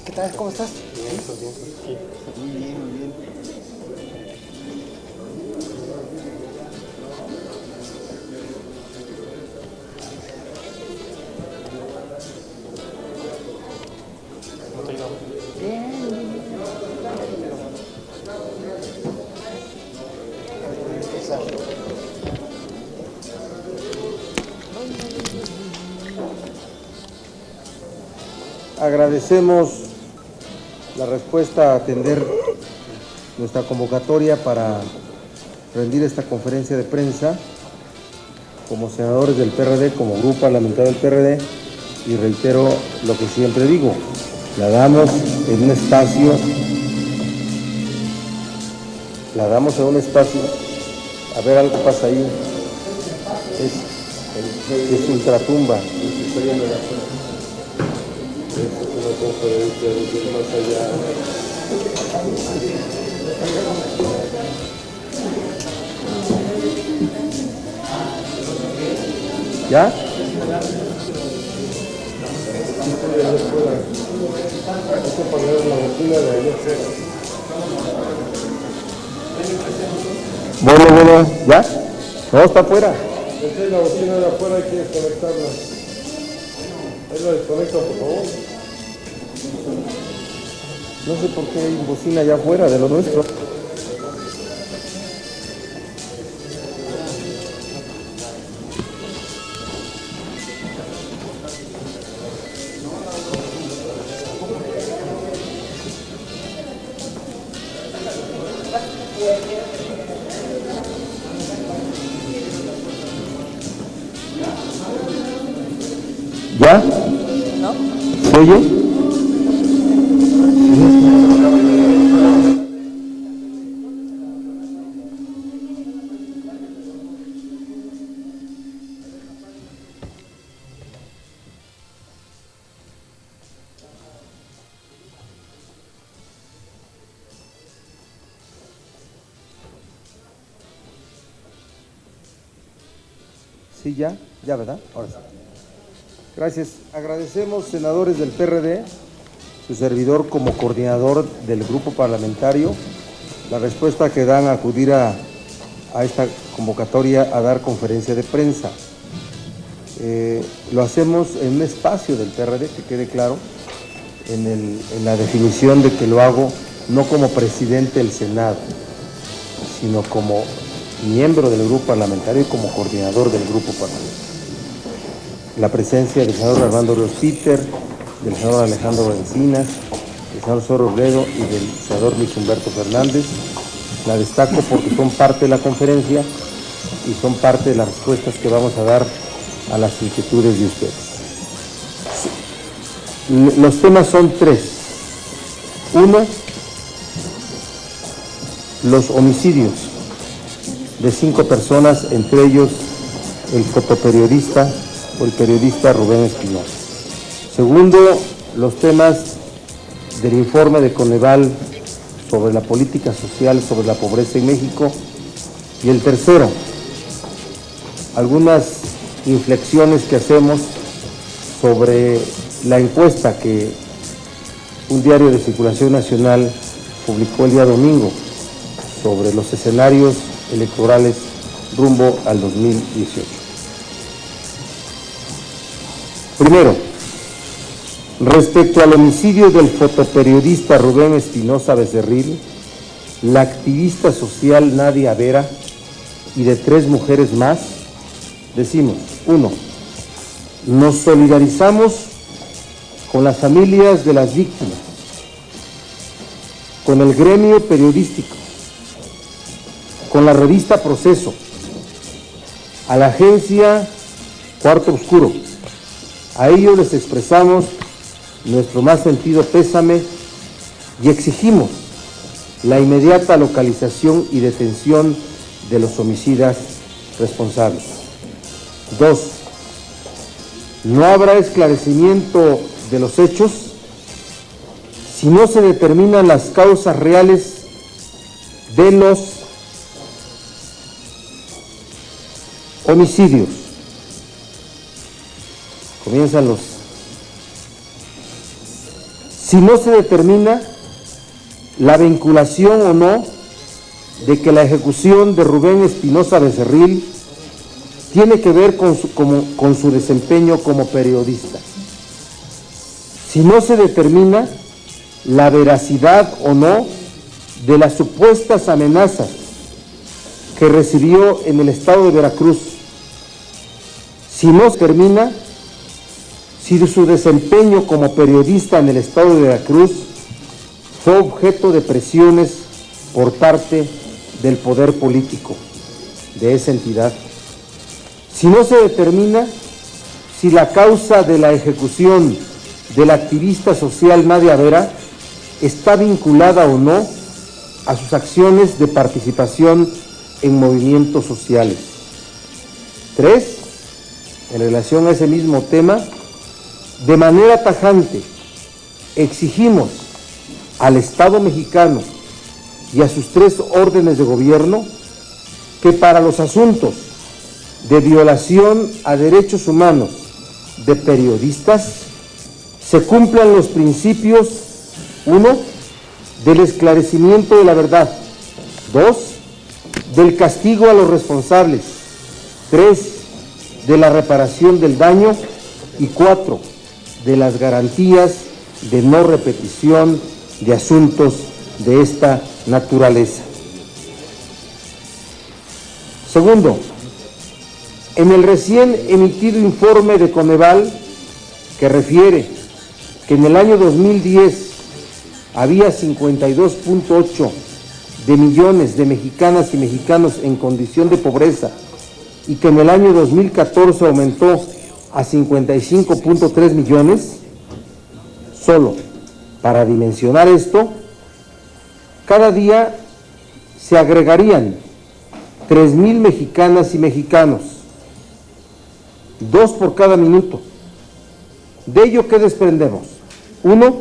¿Qué tal? ¿Cómo estás? Bien, pues bien. Sí. Muy bien, muy bien. ¿Cómo te ha ido? Bien, bien, bien. Empezar. Agradecemos la respuesta a atender nuestra convocatoria para rendir esta conferencia de prensa como senadores del PRD, como grupo parlamentario del PRD, y reitero lo que siempre digo, la damos en un espacio, a ver, algo pasa ahí, es ultratumba. Es una conferencia desde más allá. ¿Ya? Hay que poner la bocina de allá afuera. Bueno, ¿ya? No, está afuera. Esa es la bocina de afuera, hay que desconectarla. Ahí la desconecta, por favor. No sé por qué hay bocina allá afuera de lo nuestro. ¿Ya? ¿No? ¿Se oye? Sí, ya, ¿verdad? Ahora sí. Gracias. Agradecemos, senadores del PRD, su servidor como coordinador del grupo parlamentario, la respuesta que dan a acudir a esta convocatoria a dar conferencia de prensa. Lo hacemos en un espacio del PRD, que quede claro, en la definición de que lo hago no como presidente del Senado, sino como miembro del grupo parlamentario y como coordinador del grupo parlamentario. La presencia del senador Armando Ríos Peter, del senador Alejandro Encinas, del senador Zorro Robledo y del senador Luis Humberto Fernández. La destaco porque son parte de la conferencia y son parte de las respuestas que vamos a dar a las inquietudes de ustedes. Los temas son tres. Uno, los homicidios de 5 personas, entre ellos el fotoperiodista o el periodista Rubén Espinosa. Segundo, los temas del informe de Coneval sobre la política social, sobre la pobreza en México. Y el tercero, algunas inflexiones que hacemos sobre la encuesta que un diario de circulación nacional publicó el día domingo sobre los escenarios electorales rumbo al 2018. Primero, respecto al homicidio del fotoperiodista Rubén Espinosa Becerril, la activista social Nadia Vera y de 3 mujeres más, decimos, 1, nos solidarizamos con las familias de las víctimas, con el gremio periodístico, con la revista Proceso, a la agencia Cuarto Oscuro. A ellos les expresamos nuestro más sentido pésame y exigimos la inmediata localización y detención de los homicidas responsables. 2. No habrá esclarecimiento de los hechos si no se determinan las causas reales de los homicidios. Comienzan los si no se determina la vinculación o no de que la ejecución de Rubén Espinosa Becerril tiene que ver con su desempeño como periodista. Si no se determina la veracidad o no de las supuestas amenazas que recibió en el estado de Veracruz. Si no se determina si su desempeño como periodista en el estado de Veracruz fue objeto de presiones por parte del poder político de esa entidad. Si no se determina si la causa de la ejecución del activista social Nadia Vera está vinculada o no a sus acciones de participación en movimientos sociales. 3. En relación a ese mismo tema, de manera tajante, exigimos al Estado mexicano y a sus 3 órdenes de gobierno que para los asuntos de violación a derechos humanos de periodistas se cumplan los principios: 1, del esclarecimiento de la verdad; 2, del castigo a los responsables; 3, de la reparación del daño; y 4, de las garantías de no repetición de asuntos de esta naturaleza. Segundo, en el recién emitido informe de Coneval, que refiere que en el año 2010 había 52.8 de millones de mexicanas y mexicanos en condición de pobreza y que en el año 2014 aumentó a 55.3 millones, solo para dimensionar esto, cada día se agregarían 3,000 mexicanas y mexicanos, 2 por cada minuto. De ello, ¿qué desprendemos? 1,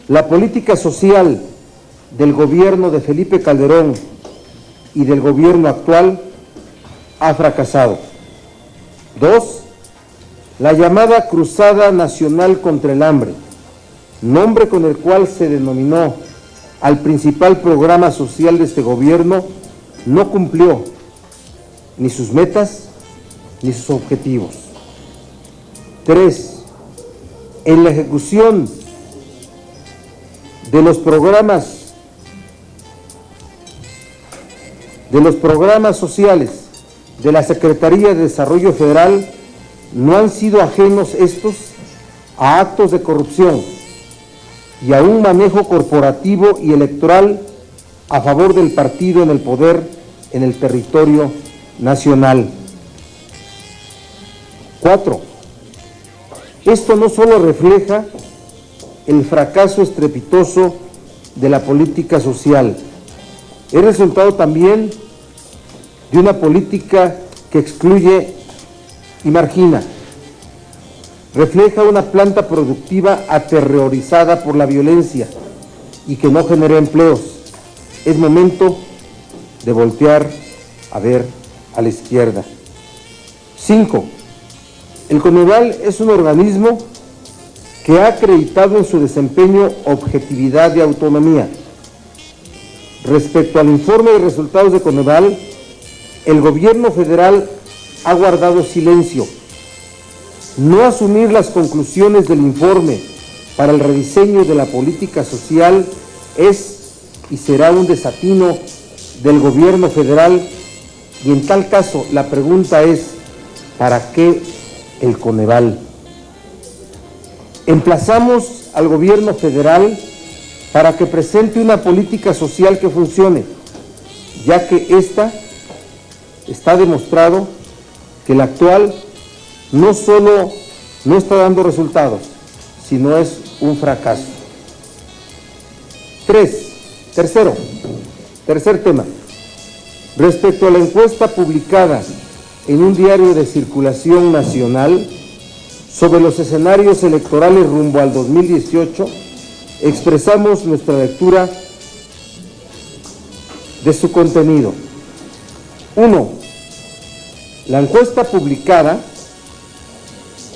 la política social del gobierno de Felipe Calderón y del gobierno actual ha fracasado. 2, la llamada Cruzada Nacional contra el Hambre, nombre con el cual se denominó al principal programa social de este gobierno, no cumplió ni sus metas ni sus objetivos. 3, en la ejecución de los programas sociales de la Secretaría de Desarrollo Federal no han sido ajenos estos a actos de corrupción y a un manejo corporativo y electoral a favor del partido en el poder en el territorio nacional. 4. Esto no solo refleja el fracaso estrepitoso de la política social, es resultado también de una política que excluye y margina. Refleja una planta productiva aterrorizada por la violencia y que no genera empleos. Es momento de voltear a ver a la izquierda. 5. El Coneval es un organismo que ha acreditado en su desempeño objetividad y autonomía. Respecto al informe de resultados de Coneval, el gobierno federal ha guardado silencio. No asumir las conclusiones del informe para el rediseño de la política social es y será un desatino del gobierno federal, y en tal caso la pregunta es: ¿para qué el Coneval? Emplazamos al gobierno federal para que presente una política social que funcione, ya que está demostrado que la actual no solo no está dando resultados, sino es un fracaso. Tercer tema. Respecto a la encuesta publicada en un diario de circulación nacional sobre los escenarios electorales rumbo al 2018, expresamos nuestra lectura de su contenido. 1. La encuesta publicada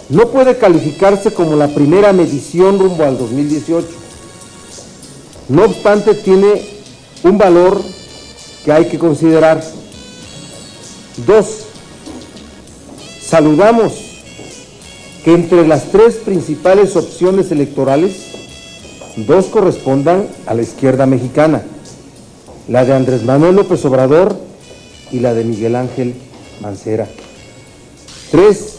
no puede calificarse como la primera medición rumbo al 2018. No obstante, tiene un valor que hay que considerar. 2. Saludamos que entre las 3 principales opciones electorales, 2 correspondan a la izquierda mexicana, la de Andrés Manuel López Obrador y la de Miguel Ángel Mancera. 3.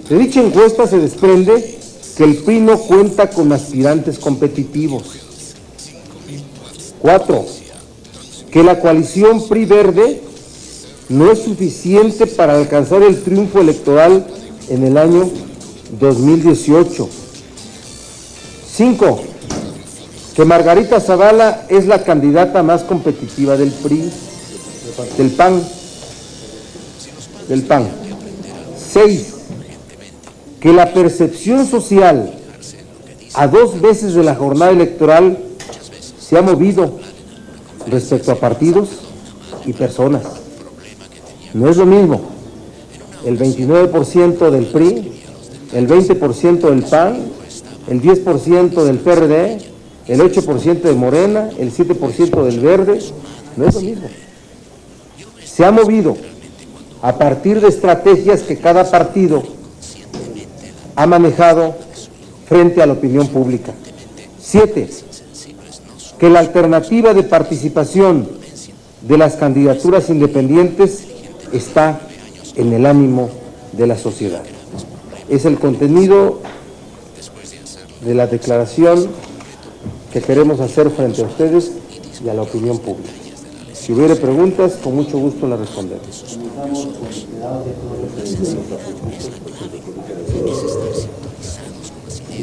De dicha encuesta se desprende que el PRI no cuenta con aspirantes competitivos. 4. Que la coalición PRI-Verde no es suficiente para alcanzar el triunfo electoral en el año 2018. 5. Que Margarita Zavala es la candidata más competitiva del PRI, del PAN. 6. Que la percepción social a 2 veces de la jornada electoral se ha movido respecto a partidos y personas. No es lo mismo el 29% del PRI, el 20% del PAN, el 10% del PRD, el 8% de Morena, el 7% del Verde. No es lo mismo. Se ha movido a partir de estrategias que cada partido ha manejado frente a la opinión pública. 7. Que la alternativa de participación de las candidaturas independientes está en el ánimo de la sociedad. Es el contenido de la declaración que queremos hacer frente a ustedes y a la opinión pública. Si hubiera preguntas, con mucho gusto las responderemos.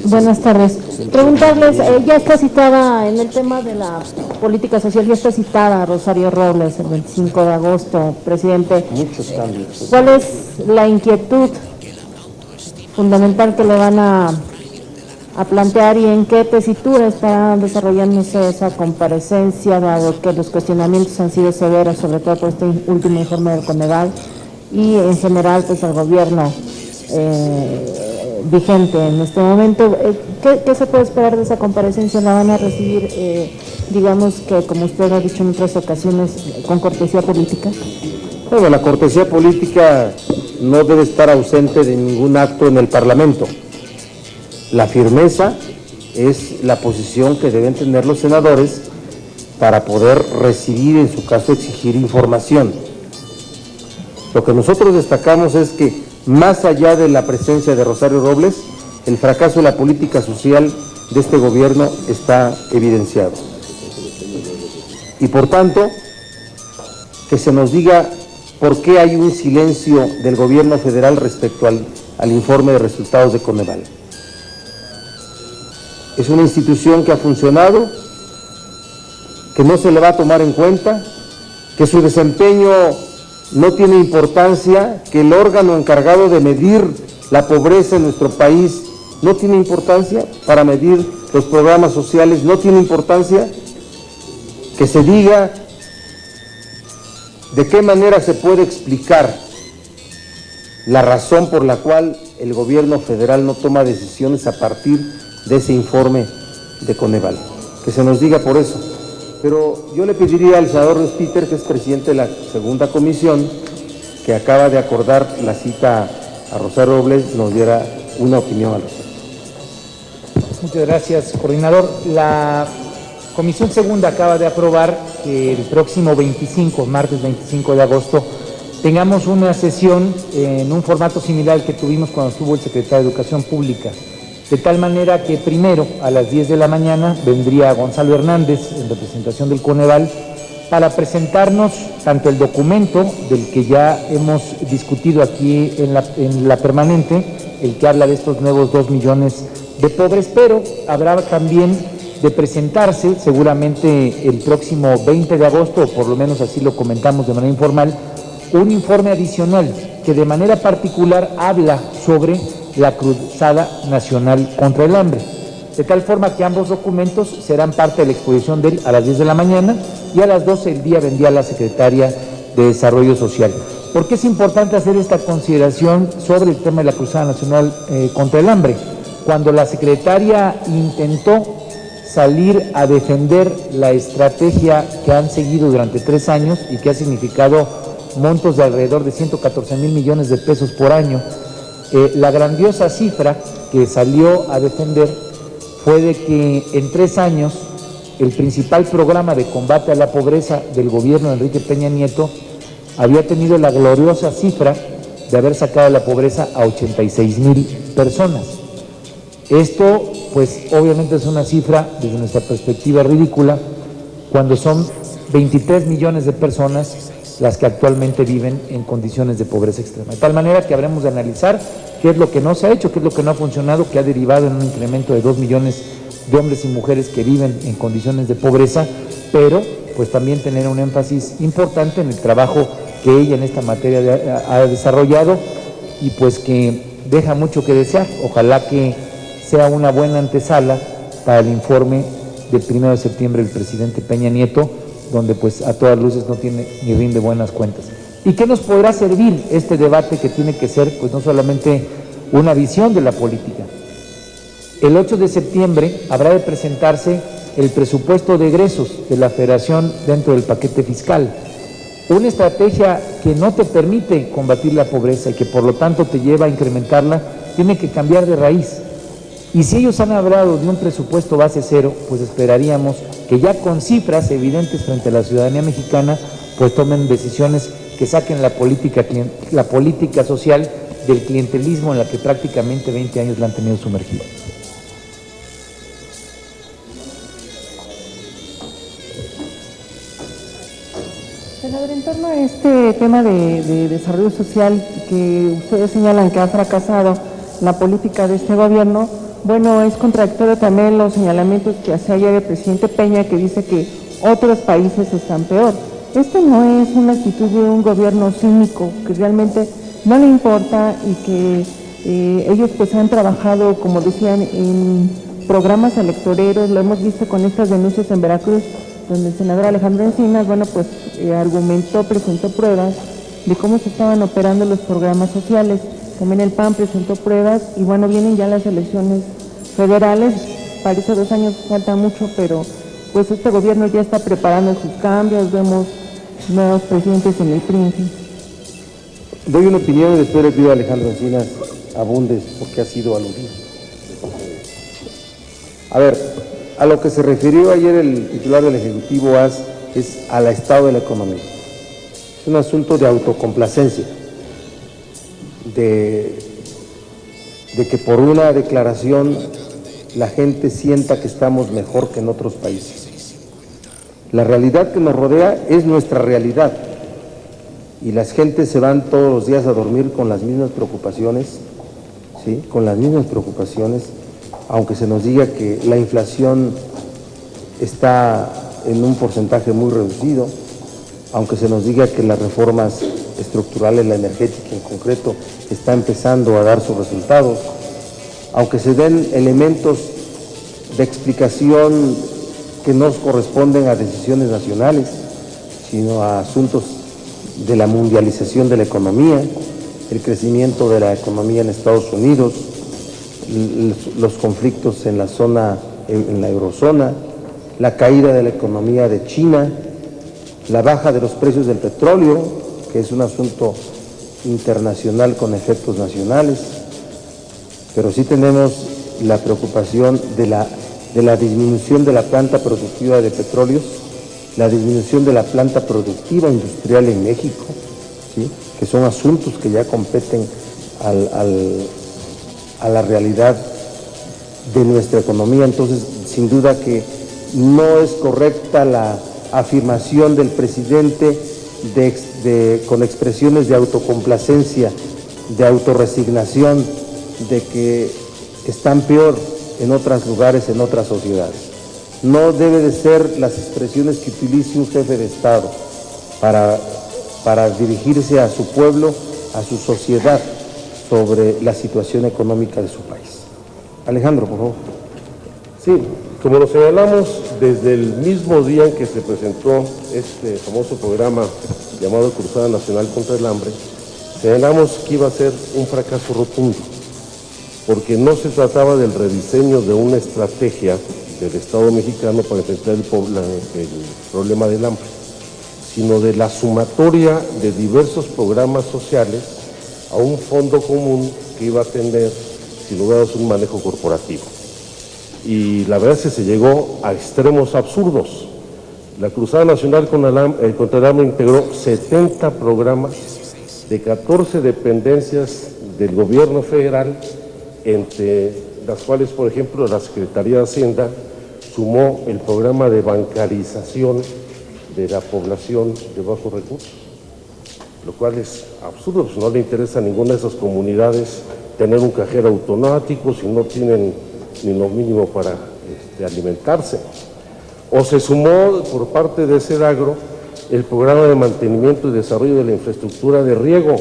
Buenas tardes. Preguntarles, ya está citada en el tema de la política social, ya está citada Rosario Robles el 25 de agosto, presidente. Muchos cambios. ¿Cuál es la inquietud fundamental que le van a plantear y en qué tesitura está desarrollándose esa comparecencia, dado que los cuestionamientos han sido severos, sobre todo por este último informe del Coneval y en general pues el gobierno vigente en este momento? ¿Qué se puede esperar de esa comparecencia? ¿La van a recibir, digamos que como usted ha dicho en otras ocasiones, con cortesía política? Bueno, la cortesía política no debe estar ausente de ningún acto en el Parlamento. La firmeza es la posición que deben tener los senadores para poder recibir, en su caso, exigir información. Lo que nosotros destacamos es que, más allá de la presencia de Rosario Robles, el fracaso de la política social de este gobierno está evidenciado. Y por tanto, que se nos diga por qué hay un silencio del gobierno federal respecto al informe de resultados de Coneval. Es una institución que ha funcionado, que no se le va a tomar en cuenta, que su desempeño no tiene importancia, que el órgano encargado de medir la pobreza en nuestro país no tiene importancia para medir los programas sociales, no tiene importancia, que se diga de qué manera se puede explicar la razón por la cual el gobierno federal no toma decisiones a partir de ese informe de Coneval, que se nos diga por eso. Pero yo le pediría al senador Luis Peter, que es presidente de la segunda comisión, que acaba de acordar la cita a Rosario Robles, nos diera una opinión al respecto. Muchas gracias, coordinador. La Comisión Segunda acaba de aprobar que el próximo martes 25 de agosto, tengamos una sesión en un formato similar al que tuvimos cuando estuvo el secretario de Educación Pública. De tal manera que primero, a las 10 de la mañana, vendría Gonzalo Hernández, en representación del Coneval, para presentarnos tanto el documento del que ya hemos discutido aquí en la permanente, el que habla de estos nuevos 2 millones de pobres, pero habrá también de presentarse, seguramente el próximo 20 de agosto, o por lo menos así lo comentamos de manera informal, un informe adicional que de manera particular habla sobre la Cruzada Nacional contra el Hambre, de tal forma que ambos documentos serán parte de la exposición de él a las 10 de la mañana y a las 12 del día vendría la secretaria de Desarrollo Social. ¿Por qué es importante hacer esta consideración sobre el tema de la Cruzada Nacional contra el Hambre? Cuando la secretaria intentó salir a defender la estrategia que han seguido durante 3 años y que ha significado montos de alrededor de 114,000 millones de pesos por año, la grandiosa cifra que salió a defender fue de que en 3 años el principal programa de combate a la pobreza del gobierno de Enrique Peña Nieto había tenido la gloriosa cifra de haber sacado la pobreza a 86,000 personas. Esto, pues, obviamente es una cifra, desde nuestra perspectiva, ridícula, cuando son 23 millones de personas las que actualmente viven en condiciones de pobreza extrema. De tal manera que habremos de analizar qué es lo que no se ha hecho, qué es lo que no ha funcionado, que ha derivado en un incremento de 2 millones de hombres y mujeres que viven en condiciones de pobreza, pero pues también tener un énfasis importante en el trabajo que ella en esta materia ha desarrollado y pues que deja mucho que desear. Ojalá que sea una buena antesala para el informe del 1 de septiembre del presidente Peña Nieto, donde pues a todas luces no tiene ni rinde buenas cuentas. ¿Y qué nos podrá servir este debate que tiene que ser pues no solamente una visión de la política? El 8 de septiembre habrá de presentarse el presupuesto de egresos de la Federación dentro del paquete fiscal. Una estrategia que no te permite combatir la pobreza y que por lo tanto te lleva a incrementarla, tiene que cambiar de raíz. Y si ellos han hablado de un presupuesto base cero, pues esperaríamos que ya con cifras evidentes frente a la ciudadanía mexicana, pues tomen decisiones que saquen la política social del clientelismo en la que prácticamente 20 años la han tenido sumergida. Senador, en torno a este tema de desarrollo social que ustedes señalan que ha fracasado la política de este gobierno, bueno, es contradictorio también los señalamientos que hace ayer el presidente Peña, que dice que otros países están peor. Esto no es una actitud de un gobierno cínico, que realmente no le importa y que ellos pues han trabajado, como decían, en programas electoreros. Lo hemos visto con estas denuncias en Veracruz, donde el senador Alejandro Encinas, bueno, pues argumentó, presentó pruebas de cómo se estaban operando los programas sociales. También el PAN presentó pruebas y bueno, vienen ya las elecciones federales, parece 2 años, falta mucho, pero pues este gobierno ya está preparando sus cambios, vemos nuevos presidentes en el PRI. Doy una opinión y después le pido a Alejandro Encinas abundes porque ha sido aludido. A ver, a lo que se refirió ayer el titular del Ejecutivo es al estado de la economía. Es un asunto de autocomplacencia, de que por una declaración la gente sienta que estamos mejor que en otros países. La realidad que nos rodea es nuestra realidad y las gentes se van todos los días a dormir con las mismas preocupaciones, ¿sí? Con las mismas preocupaciones, aunque se nos diga que la inflación está en un porcentaje muy reducido, aunque se nos diga que las reformas estructurales, la energética en concreto, está empezando a dar sus resultados, aunque se den elementos de explicación que no corresponden a decisiones nacionales, sino a asuntos de la mundialización de la economía, el crecimiento de la economía en Estados Unidos, los conflictos en la zona, en la eurozona, la caída de la economía de China, la baja de los precios del petróleo, que es un asunto internacional con efectos nacionales, pero sí tenemos la preocupación de la disminución de la planta productiva de petróleos, la disminución de la planta productiva industrial en México, ¿sí? Que son asuntos que ya competen a la realidad de nuestra economía. Entonces, sin duda que no es correcta la afirmación del presidente con expresiones de autocomplacencia, de autorresignación, de que están peor en otros lugares, en otras sociedades. No debe de ser las expresiones que utilice un jefe de Estado para dirigirse a su pueblo, a su sociedad, sobre la situación económica de su país. Alejandro, por favor. Sí, como lo señalamos desde el mismo día en que se presentó este famoso programa llamado Cruzada Nacional contra el Hambre, señalamos que iba a ser un fracaso rotundo, porque no se trataba del rediseño de una estrategia del Estado mexicano para enfrentar el problema del hambre, sino de la sumatoria de diversos programas sociales a un fondo común que iba a tener, sin lugar a dudas, un manejo corporativo. Y la verdad es que se llegó a extremos absurdos. La Cruzada Nacional contra el Hambre integró 70 programas de 14 dependencias del gobierno federal, entre las cuales, por ejemplo, la Secretaría de Hacienda sumó el programa de bancarización de la población de bajos recursos, lo cual es absurdo, pues no le interesa a ninguna de esas comunidades tener un cajero automático si no tienen ni lo mínimo para alimentarse. O se sumó por parte de Sedagro el programa de mantenimiento y desarrollo de la infraestructura de riego,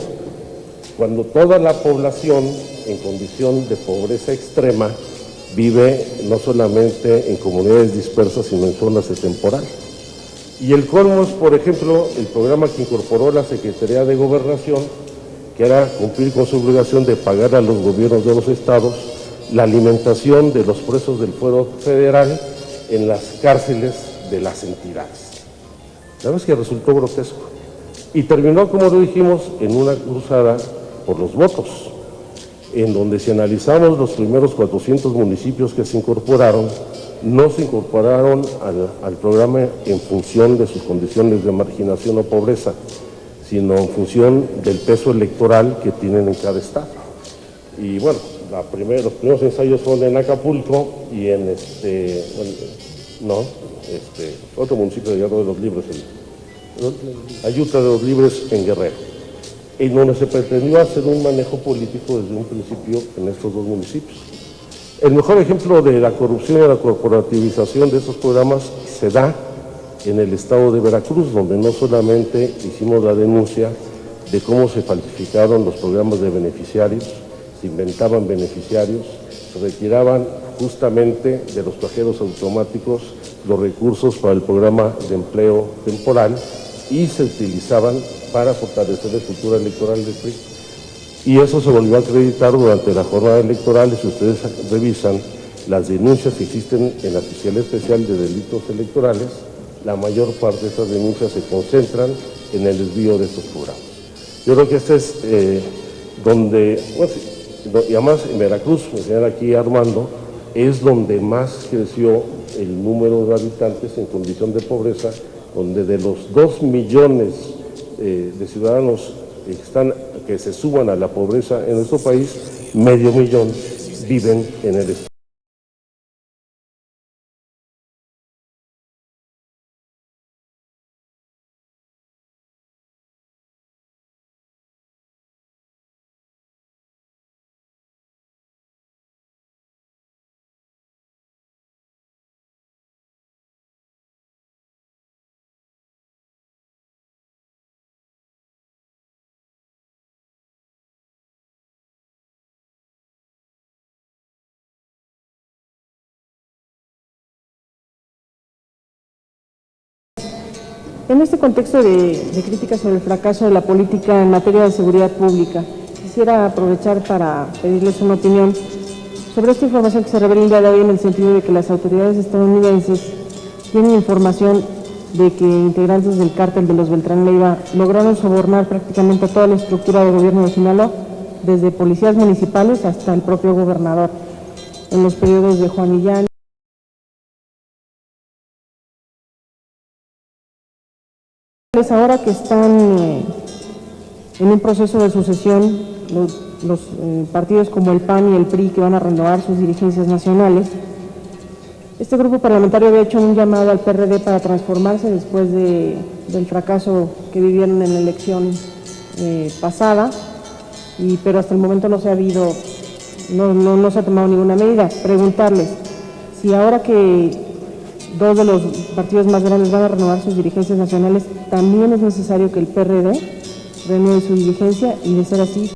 cuando toda la población en condición de pobreza extrema vive no solamente en comunidades dispersas, sino en zonas de temporal. Y el colmo es, por ejemplo, el programa que incorporó la Secretaría de Gobernación, que era cumplir con su obligación de pagar a los gobiernos de los estados la alimentación de los presos del fuero federal en las cárceles de las entidades. La verdad es que resultó grotesco. Y terminó, como lo dijimos, en una cruzada por los votos, en donde si analizamos los primeros 400 municipios que se incorporaron, no se incorporaron al programa en función de sus condiciones de marginación o pobreza, sino en función del peso electoral que tienen en cada estado. Y bueno, los primeros ensayos son en Acapulco y en otro municipio de Guerrero de los Libres, Ayutla de los Libres en Guerrero, en donde se pretendió hacer un manejo político desde un principio en estos dos municipios. El mejor ejemplo de la corrupción y la corporativización de estos programas se da en el estado de Veracruz, donde no solamente hicimos la denuncia de cómo se falsificaron los programas de beneficiarios, se inventaban beneficiarios, se retiraban justamente de los cajeros automáticos los recursos para el programa de empleo temporal y se utilizaban para fortalecer la estructura electoral del PRI. Y eso se volvió a acreditar durante la jornada electoral, y si ustedes revisan las denuncias que existen en la Fiscalía Especial de Delitos Electorales, la mayor parte de estas denuncias se concentran en el desvío de estos programas. Yo creo que este es donde, bueno, y además en Veracruz, me señala aquí Armando, es donde más creció el número de habitantes en condición de pobreza, donde de los 2 millones de ciudadanos que se suban a la pobreza en nuestro país, 500,000 viven en el estado. En este contexto de críticas sobre el fracaso de la política en materia de seguridad pública, quisiera aprovechar para pedirles una opinión sobre esta información que se revela el día de hoy, en el sentido de que las autoridades estadounidenses tienen información de que integrantes del cártel de los Beltrán Leiva lograron sobornar prácticamente a toda la estructura de gobierno de Sinaloa, desde policías municipales hasta el propio gobernador, en los periodos de Juan Millán. Ahora que están en un proceso de sucesión, los partidos como el PAN y el PRI, que van a renovar sus dirigencias nacionales, este grupo parlamentario había hecho un llamado al PRD para transformarse después del fracaso que vivieron en la elección pasada, pero hasta el momento no se ha tomado ninguna medida. Preguntarles si ahora que dos de los partidos más grandes van a renovar sus dirigencias nacionales, también es necesario que el PRD renueve su dirigencia, y de ser así,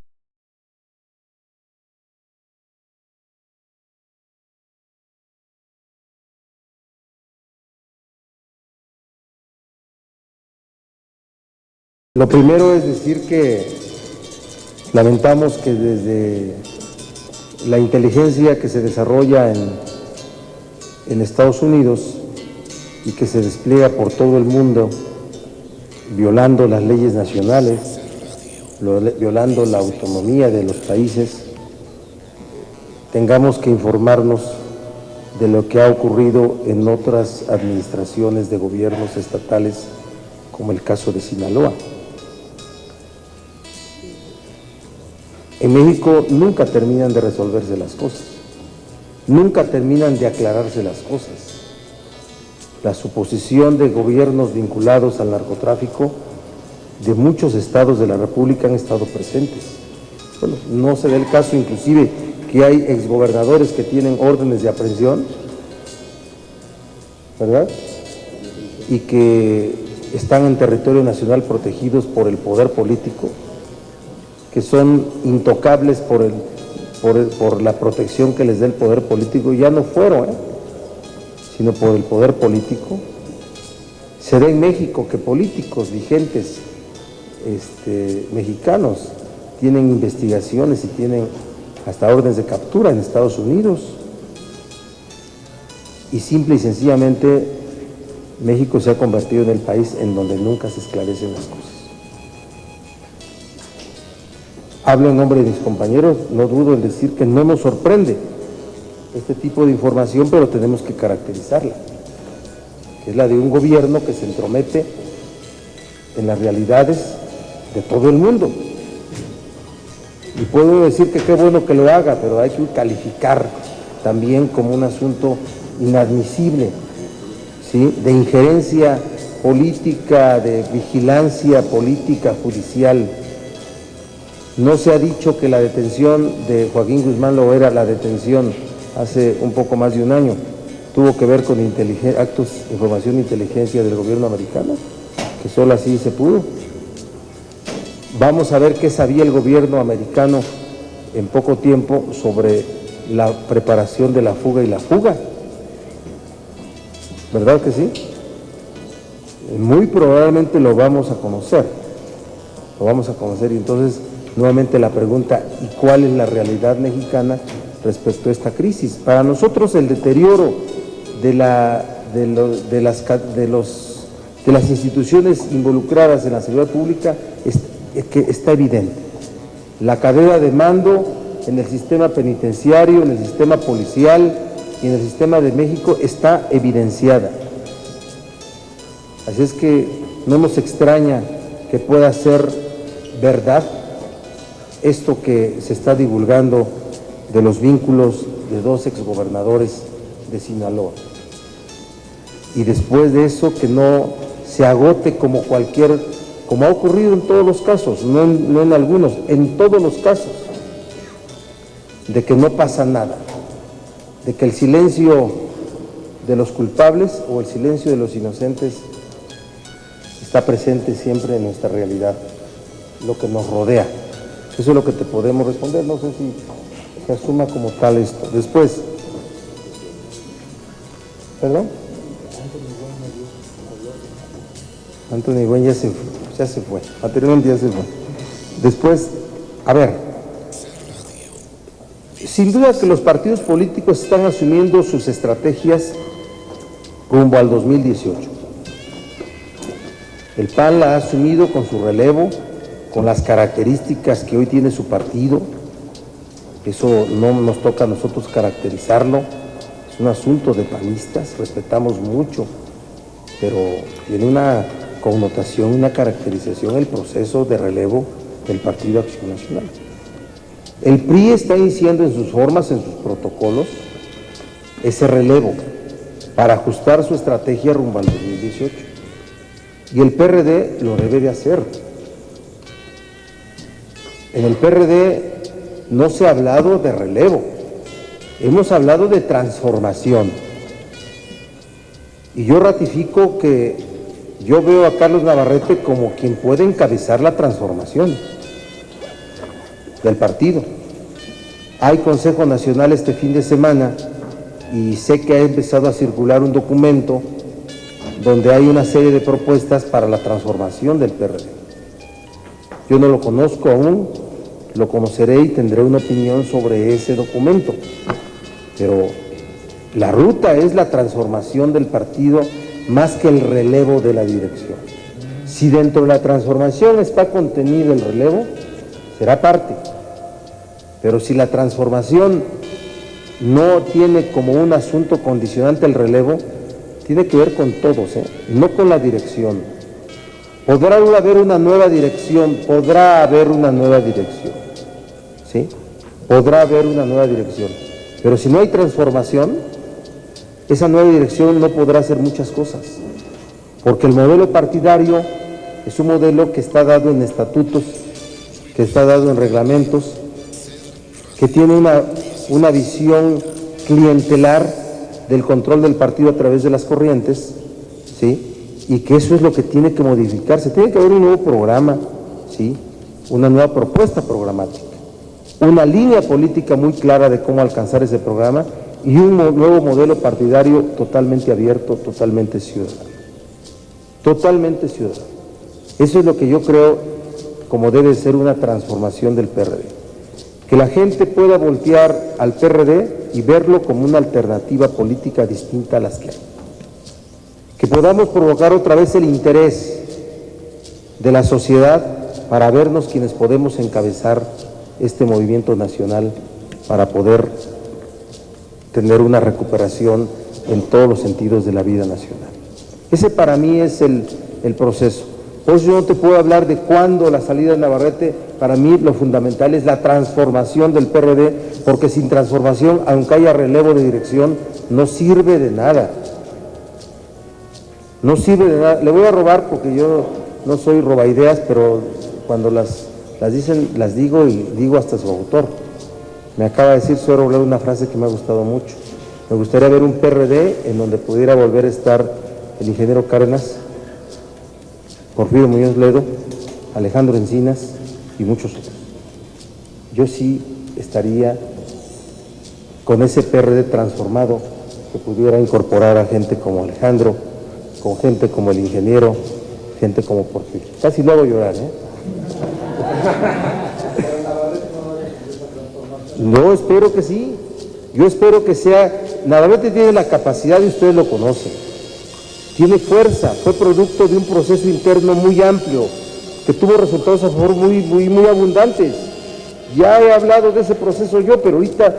Lo primero es decir que lamentamos que desde la inteligencia que se desarrolla en Estados Unidos y que se despliega por todo el mundo, violando las leyes nacionales, violando la autonomía de los países, tengamos que informarnos de lo que ha ocurrido en otras administraciones de gobiernos estatales, como el caso de Sinaloa. En México nunca terminan de resolverse las cosas, nunca terminan de aclararse las cosas. La suposición de gobiernos vinculados al narcotráfico de muchos estados de la República han estado presentes. Bueno, no se da el caso inclusive que hay exgobernadores que tienen órdenes de aprehensión, ¿verdad? Y que están en territorio nacional protegidos por el poder político, que son intocables por la protección que les da el poder político, ya no fueron, sino por el poder político. Se da en México que políticos vigentes mexicanos tienen investigaciones y tienen hasta órdenes de captura en Estados Unidos, y simple y sencillamente México se ha convertido en el país en donde nunca se esclarecen las cosas. Hablo en nombre de mis compañeros, no dudo en decir que no nos sorprende este tipo de información, pero tenemos que caracterizarla, que es la de un gobierno que se entromete en las realidades de todo el mundo. Y puedo decir que qué bueno que lo haga, pero hay que calificar también como un asunto inadmisible, ¿sí?, de injerencia política, de vigilancia política judicial. No se ha dicho que la detención de Joaquín Guzmán Loera, la detención hace un poco más de un año, tuvo que ver con actos de información de inteligencia del gobierno americano, que solo así se pudo. Vamos a ver qué sabía el gobierno americano en poco tiempo sobre la preparación de la fuga y la fuga. ¿Verdad que sí? Muy probablemente lo vamos a conocer, y entonces nuevamente la pregunta, ¿y cuál es la realidad mexicana respecto a esta crisis? Para nosotros el deterioro de las instituciones involucradas en la seguridad pública está evidente. La cadena de mando en el sistema penitenciario, en el sistema policial y en el sistema de México está evidenciada. Así es que no nos extraña que pueda ser verdad esto que se está divulgando de los vínculos de dos exgobernadores de Sinaloa. Y después de eso que no se agote como ha ocurrido en todos los casos, no en algunos, en todos los casos, de que no pasa nada, de que el silencio de los culpables o el silencio de los inocentes está presente siempre en nuestra realidad, lo que nos rodea. Eso es lo que te podemos responder, no sé si se asuma como tal esto. Después, ¿perdón? Anthony Güen ya se fue, anteriormente ya se fue. Después, a ver, sin duda que los partidos políticos están asumiendo sus estrategias rumbo al 2018. El PAN la ha asumido con su relevo, con las características que hoy tiene su partido. Eso no nos toca a nosotros caracterizarlo, es un asunto de panistas, respetamos mucho, pero tiene una connotación, una caracterización el proceso de relevo del Partido Acción Nacional. El PRI está iniciando en sus formas, en sus protocolos, ese relevo para ajustar su estrategia rumbo al 2018. Y el PRD lo debe de hacer. En el PRD no se ha hablado de relevo, hemos hablado de transformación. Y yo ratifico que yo veo a Carlos Navarrete como quien puede encabezar la transformación del partido. Hay Consejo Nacional este fin de semana y sé que ha empezado a circular un documento donde hay una serie de propuestas para la transformación del PRD. Yo no lo conozco aún, lo conoceré y tendré una opinión sobre ese documento, pero la ruta es la transformación del partido más que el relevo de la dirección. Si dentro de la transformación está contenido el relevo, será parte, pero si la transformación no tiene como un asunto condicionante el relevo, tiene que ver con todos, no con la dirección. Podrá haber una nueva dirección, ¿sí? Podrá haber una nueva dirección, pero si no hay transformación, esa nueva dirección no podrá hacer muchas cosas, porque el modelo partidario es un modelo que está dado en estatutos, que está dado en reglamentos, que tiene una visión clientelar del control del partido a través de las corrientes, ¿sí? Y que eso es lo que tiene que modificarse. Tiene que haber un nuevo programa, ¿sí? Una nueva propuesta programática, una línea política muy clara de cómo alcanzar ese programa y un nuevo modelo partidario totalmente abierto, totalmente ciudadano. Totalmente ciudadano. Eso es lo que yo creo como debe ser una transformación del PRD. Que la gente pueda voltear al PRD y verlo como una alternativa política distinta a las que hay. Que podamos provocar otra vez el interés de la sociedad para vernos quienes podemos encabezar este movimiento nacional para poder tener una recuperación en todos los sentidos de la vida nacional. Ese para mí es el proceso. Por eso yo no te puedo hablar de cuándo la salida de Navarrete. Para mí lo fundamental es la transformación del PRD, porque sin transformación, aunque haya relevo de dirección, no sirve de nada. No sirve de nada. Le voy a robar porque yo no soy robaideas, pero cuando las dicen, las digo y digo hasta su autor. Me acaba de decir Suero Robledo una frase que me ha gustado mucho. Me gustaría ver un PRD en donde pudiera volver a estar el ingeniero Cárdenas, Porfirio Muñoz Ledo, Alejandro Encinas y muchos otros. Yo sí estaría con ese PRD transformado que pudiera incorporar a gente como Alejandro, con gente como el ingeniero, gente como Porfirio. Casi lo hago llorar, No, espero que sí. Yo espero que sea. Navarrete tiene la capacidad y ustedes lo conocen. Tiene fuerza, fue producto de un proceso interno muy amplio, que tuvo resultados a favor muy abundantes. Ya he hablado de ese proceso yo, pero ahorita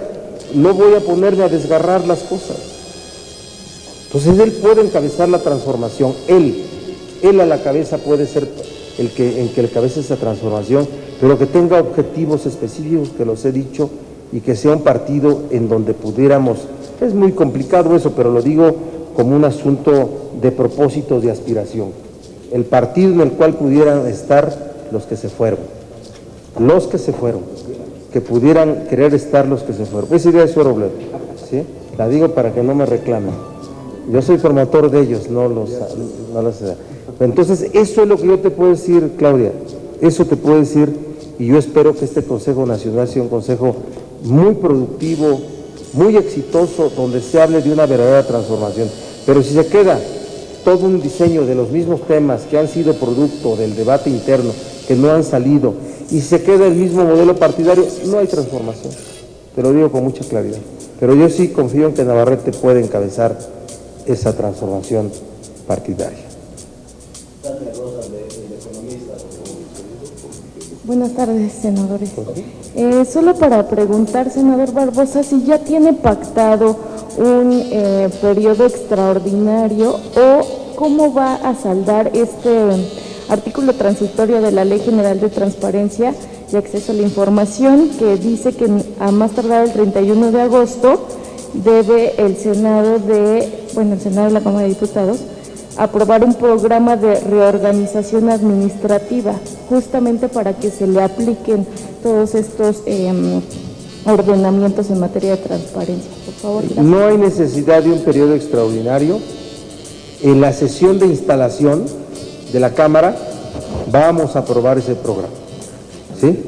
no voy a ponerme a desgarrar las cosas. Entonces él puede encabezar la transformación, él a la cabeza puede ser el que encabece esa transformación, pero que tenga objetivos específicos, que los he dicho, y que sea un partido en donde pudiéramos, es muy complicado eso, pero lo digo como un asunto de propósitos de aspiración, el partido en el cual pudieran estar los que se fueron, que pudieran querer estar los que se fueron. Esa idea es Suero Robledo, ¿sí? La digo para que no me reclamen. Yo soy promotor de ellos, no los. Entonces, eso es lo que yo te puedo decir, Claudia, eso te puedo decir, y yo espero que este Consejo Nacional sea un consejo muy productivo, muy exitoso, donde se hable de una verdadera transformación. Pero si se queda todo un diseño de los mismos temas que han sido producto del debate interno, que no han salido, y se queda el mismo modelo partidario, no hay transformación. Te lo digo con mucha claridad. Pero yo sí confío en que Navarrete puede encabezar esa transformación partidaria. Buenas tardes, senadores. Solo para preguntar, senador Barbosa, si ya tiene pactado un periodo extraordinario o cómo va a saldar este artículo transitorio de la Ley General de Transparencia y Acceso a la Información, que dice que a más tardar el 31 de agosto debe el Senado de la Cámara de Diputados aprobar un programa de reorganización administrativa, justamente para que se le apliquen todos estos ordenamientos en materia de transparencia. Por favor, gracias. No hay necesidad de un periodo extraordinario. En la sesión de instalación de la Cámara vamos a aprobar ese programa, ¿sí?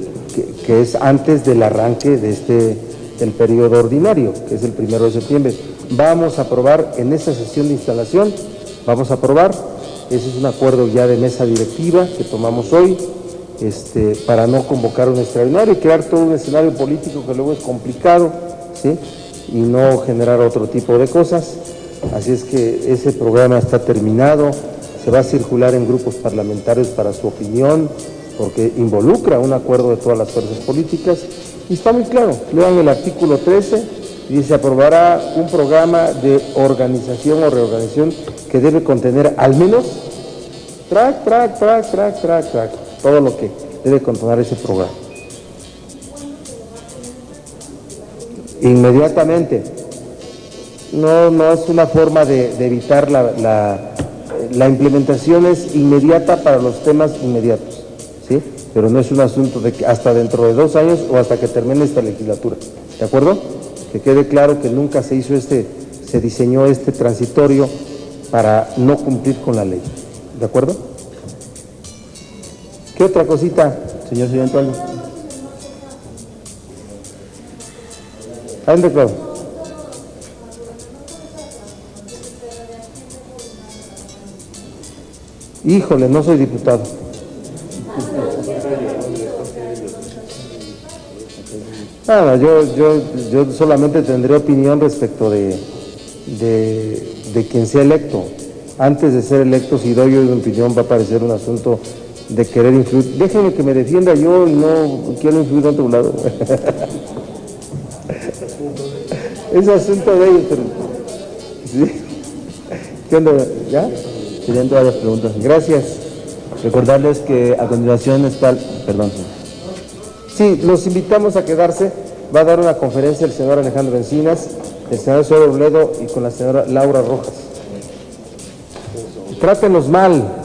Que es antes del arranque del periodo ordinario, que es el 1 de septiembre. Vamos a aprobar en esa sesión de instalación, ese es un acuerdo ya de mesa directiva que tomamos hoy, para no convocar un extraordinario y crear todo un escenario político que luego es complicado, ¿sí? Y no generar otro tipo de cosas. Así es que ese programa está terminado, se va a circular en grupos parlamentarios para su opinión, porque involucra un acuerdo de todas las fuerzas políticas, y está muy claro. Lean el artículo 13, y se aprobará un programa de organización o reorganización que debe contener al menos todo lo que debe contener ese programa. Inmediatamente. No es una forma de evitar la implementación, es inmediata para los temas inmediatos, ¿sí? Pero no es un asunto de que hasta dentro de 2 años o hasta que termine esta legislatura, ¿de acuerdo? Que quede claro que nunca se hizo se diseñó este transitorio para no cumplir con la ley, ¿de acuerdo? ¿Qué otra cosita, señor Antonio? ¿Dónde quedó? Híjole, no soy diputado. Nada, yo solamente tendré opinión respecto de quien sea electo. Antes de ser electo, si doy una opinión, va a parecer un asunto de querer influir. Déjenme que me defienda yo y no quiero influir a otro lado. Es asunto de ellos, pero... ¿sí? ¿Qué onda? ¿Ya? Serían todas las preguntas. Gracias. Recordarles que a continuación está... Perdón, señor. Sí, los invitamos a quedarse. Va a dar una conferencia el senador Alejandro Encinas, el senador Sober Robledo y con la señora Laura Rojas. Trátenos mal.